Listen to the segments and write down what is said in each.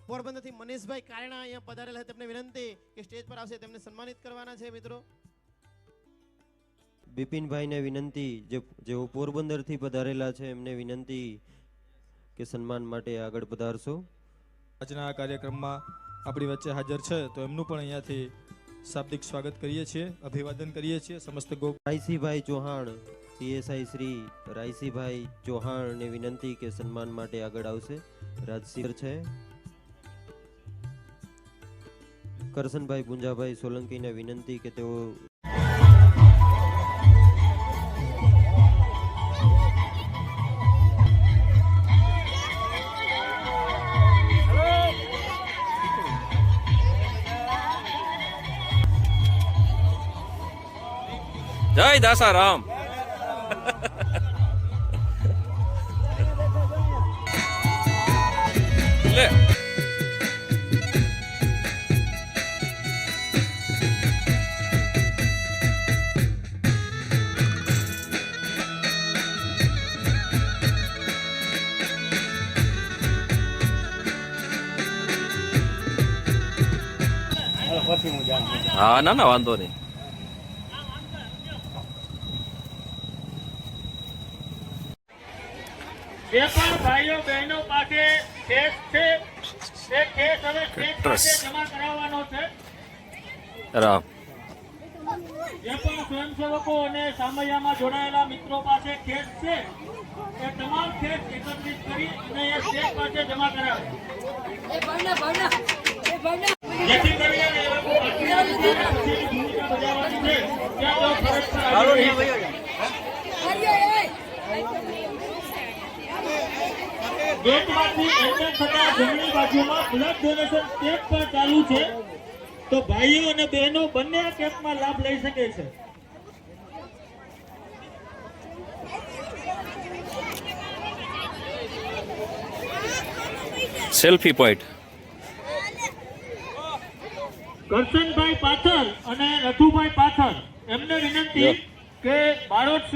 પોરબંદરથી મનીષભાઈ કારણા અહીંયા પધારેલા છે, તેમને વિનંતી કે સ્ટેજ પર આવશે, તેમને સન્માનિત કરવાના છે મિત્રો. બિપિનભાઈને વિનંતી, જેઓ પોરબંદરથી પધારેલા છે, એમને વિનંતી કે સન્માન માટે આગળ પધારશો. આજના આ કાર્યક્રમમાં આપણી વચ્ચે હાજર છે તો એમનું પણ અહીંયાથી શાબ્દિક સ્વાગત કરીએ છીએ, અભિવાદન કરીએ છીએ. સમસ્ત રાયસીભાઈ ચૌહાણ, પીએસઆઈ શ્રી રાયસીભાઈ ચૌહાણને વિનંતી કે સન્માન માટે આગળ આવશે. રાજસિંહ છે. કરશનભાઈ પુંજાભાઈ સોલંકીને વિનંતી કે તેઓ જય દાસારામ. લે હા, ના ના વાંધો નહીં. જે પણ ભાઈઓ બહેનો પાસે કેસ છે તે કેસ હવે સ્ટેજ પાસે જમા કરાવવાનો છે. રામ. જે પણ સ્વયંસેવકો અને સામૈયામાં જોડાયેલા મિત્રો પાસે કેસ છે એ તમામ કેસ એકત્રિત કરી અને એ સ્ટેજ પાસે જમા કરાવે, જેથી કરીને એ લોકો ભૂમિકા બજાવવાની છે ત્યાં તેઓ ફરજ પર આવી રહી છે. ગેટમાંથી એન્ટર થતા જમણી બાજુમાં બ્લડ ડોનેશન કેમ્પ પણ ચાલુ છે, તો ભાઈઓ અને બહેનો બંને આ કેમ્પમાં લાભ લઈ શકે છે. Selfie point. કરશનભાઈ પાથર અને રઘુભાઈ પાથર એમને વિનંતી કે બારોટ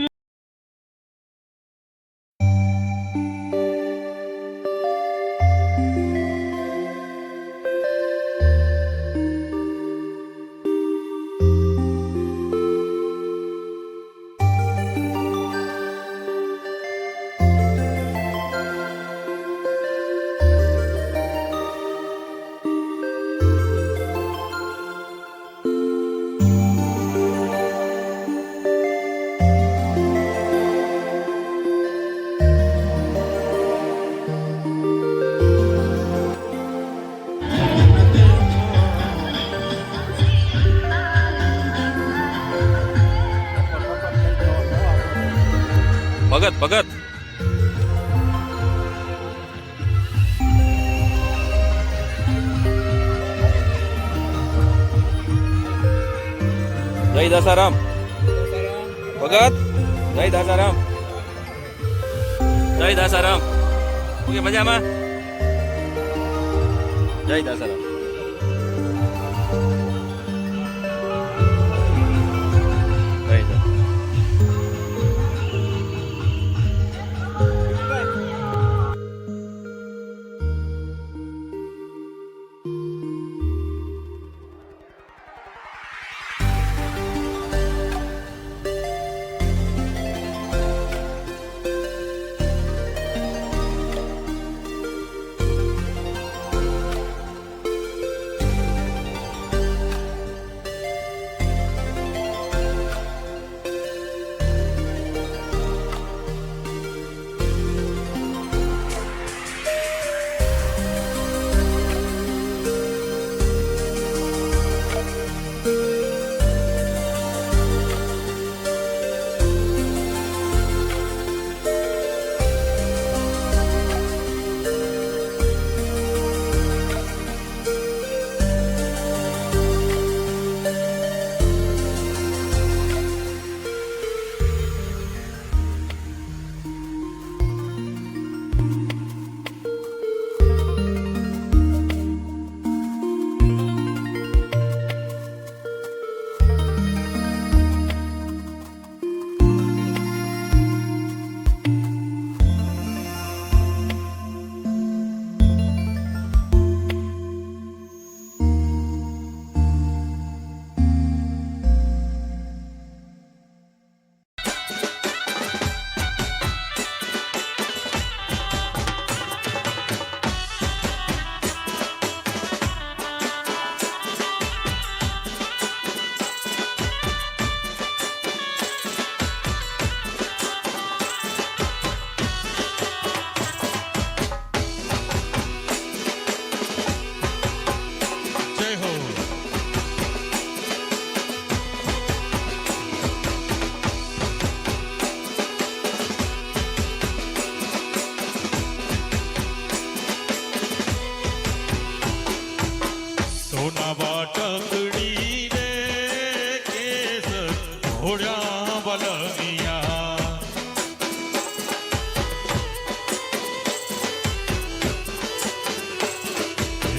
ભગત ભગત. જય દાસારામ. ભગત જય દાસારામ. જય દાસારામ. ઓકે, મજામાં? જય દાસારામ.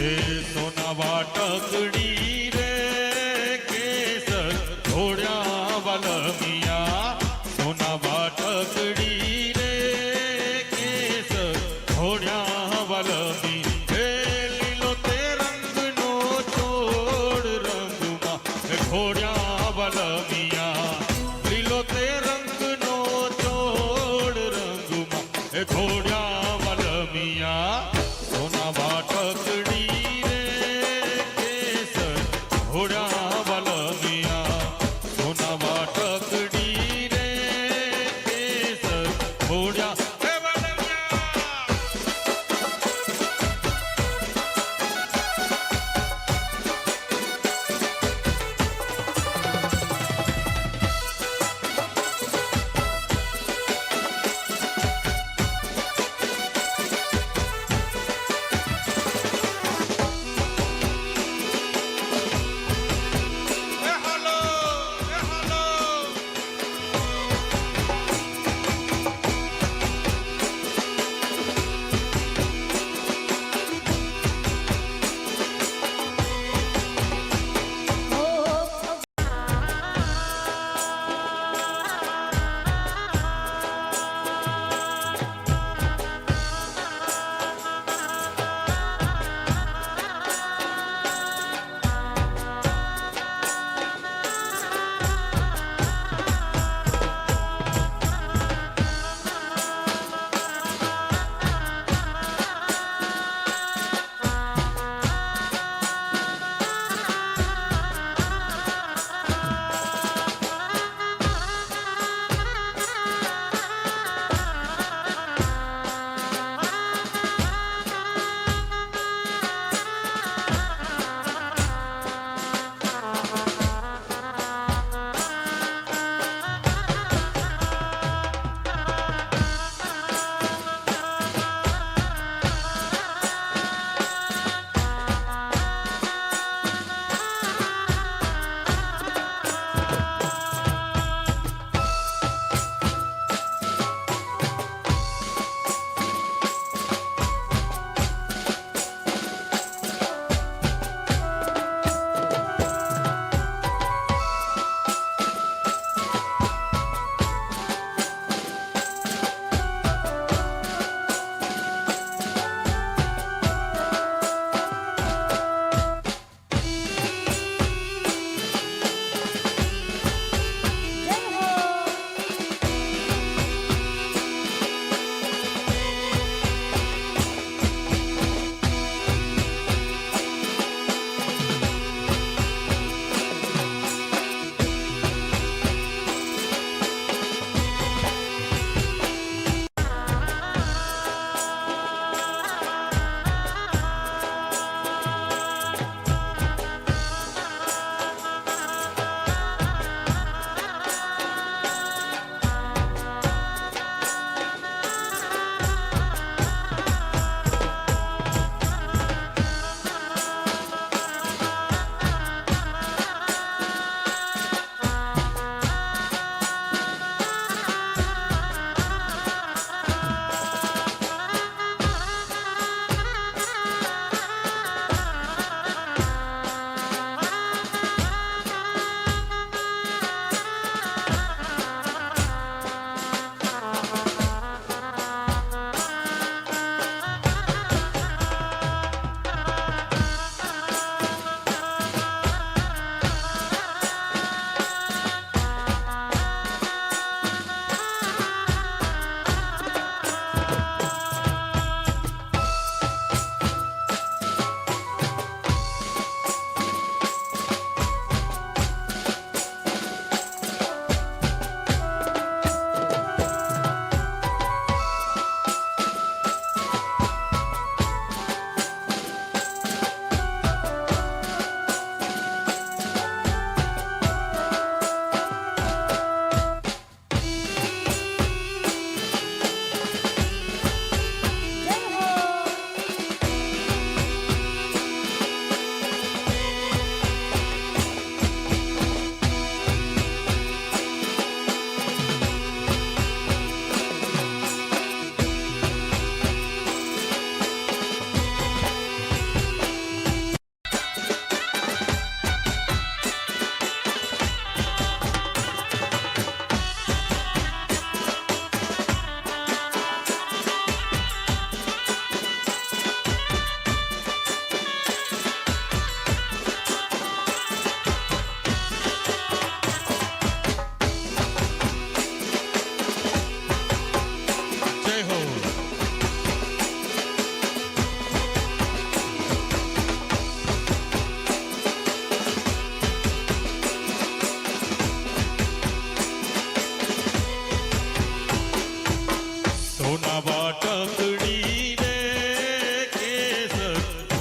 હે સોના વાટકડી રે કેસર ઘોડ્યા વલમિયા સોના વાટકડી રે કેસર ઘોડ્યા વલમી હે લીલો તે રંગનો ચોડ રંગમાં હે ઘોડ્યા વલમિયા લીલો તે રંગનો ચોડ રંગમાં હે ઘોડ્યા વલમિયા સોના વાટકડી રે કેસર ઘોડ્યા વલમિયા સોના વાટકડી રે કેસર ઘોડ્યા હે વલમિયા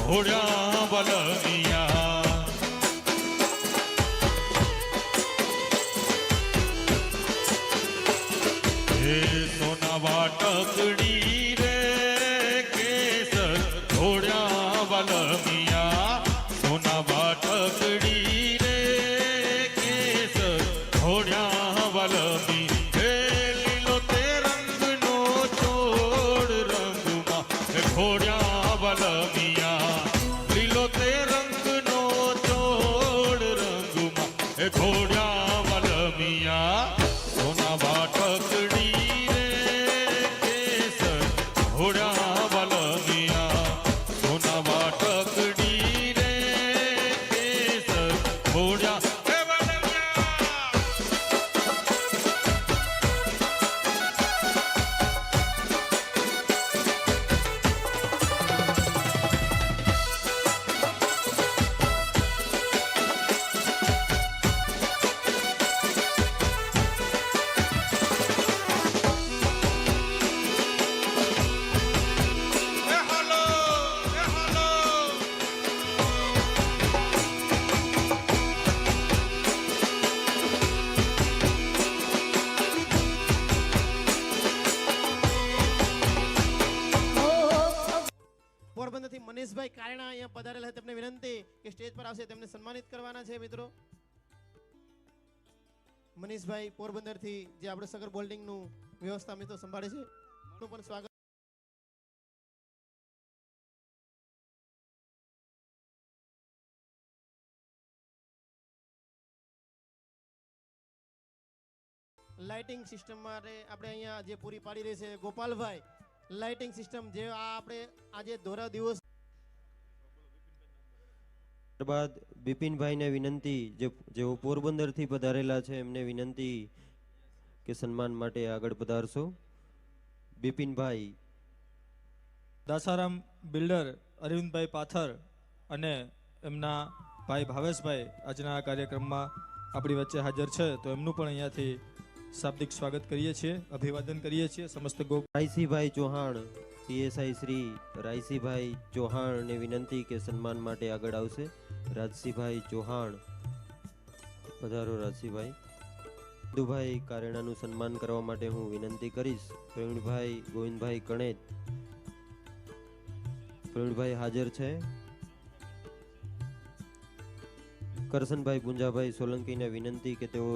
ઘોડ્યા વલમિયા હે સોના વાટકડી રે કેસર ઘોડ્યા વલમિયા સોના વાટકડી રે કેસર ઘોડ્યા વલમી હે લીલો તે રંગનો ચોળ રંગમાં હે ઘોડ્યા વલમિયા લીલો તે રંગનો ચોળ રંગમાં હે ઘોડ્યા વલમિયા સોના વાટકડી રે કેસર ઘોડ્યા વલમિયા સોના વાટકડી રે કેસર ઘોડ્યા હે વલમિયા હે હાલો હે હાલો પોરબંદરથી મનીષભાઈ કારણા અહીંયા પધારેલા છે તેમને વિનંતી કે સ્ટેજ પર આવશે તેમને સન્માનિત કરવાના છે મિત્રો. મનીષભાઈ પોરબંદરથી જે આપણે સગર બોલ્ડિંગનું વ્યવસ્થા મિત્રો સંભાળે છે એમનું પણ સ્વાગત. લાઇટિંગ સિસ્ટમ માટે આપણે અહીંયા જે પૂરી પાડી રહી છે ગોપાલભાઈ લાઇટિંગ સિસ્ટમ જે આ આપણે આજે દોરા દિવસ ત્યારબાદ બિપિનભાઈને વિનંતી જેઓ પોરબંદરથી પધારેલા છે એમને વિનંતી કે સન્માન માટે આગળ પધારશો. બિપિનભાઈ દાસારામ બિલ્ડર અરવિંદભાઈ પાથર અને એમના ભાઈ ભાવેશભાઈ આજના આ કાર્યક્રમમાં આપણી વચ્ચે હાજર છે, તો એમનું પણ અહીંયાથી શાબ્દિક સ્વાગત કરીએ છીએ, અભિવાદન કરીએ છીએ. સમસ્ત રાયસીભાઈ ચૌહાણ પીએસઆઈ શ્રી રાયસીભાઈ ચૌહાણને વિનંતી કે સન્માન માટે આગળ આવશે. રાજસીભાઈ ચૌહાણ પધારો. રાજસીભાઈ દુભાઈ કારેણાનું સન્માન કરવા માટે હું વિનંતી કરીશ. પ્રવીણભાઈ ગોવિંદભાઈ કણેત પ્રવીણભાઈ હાજર છે. કરસનભાઈ પુંજાભાઈ સોલંકીને વિનંતી કે તેઓ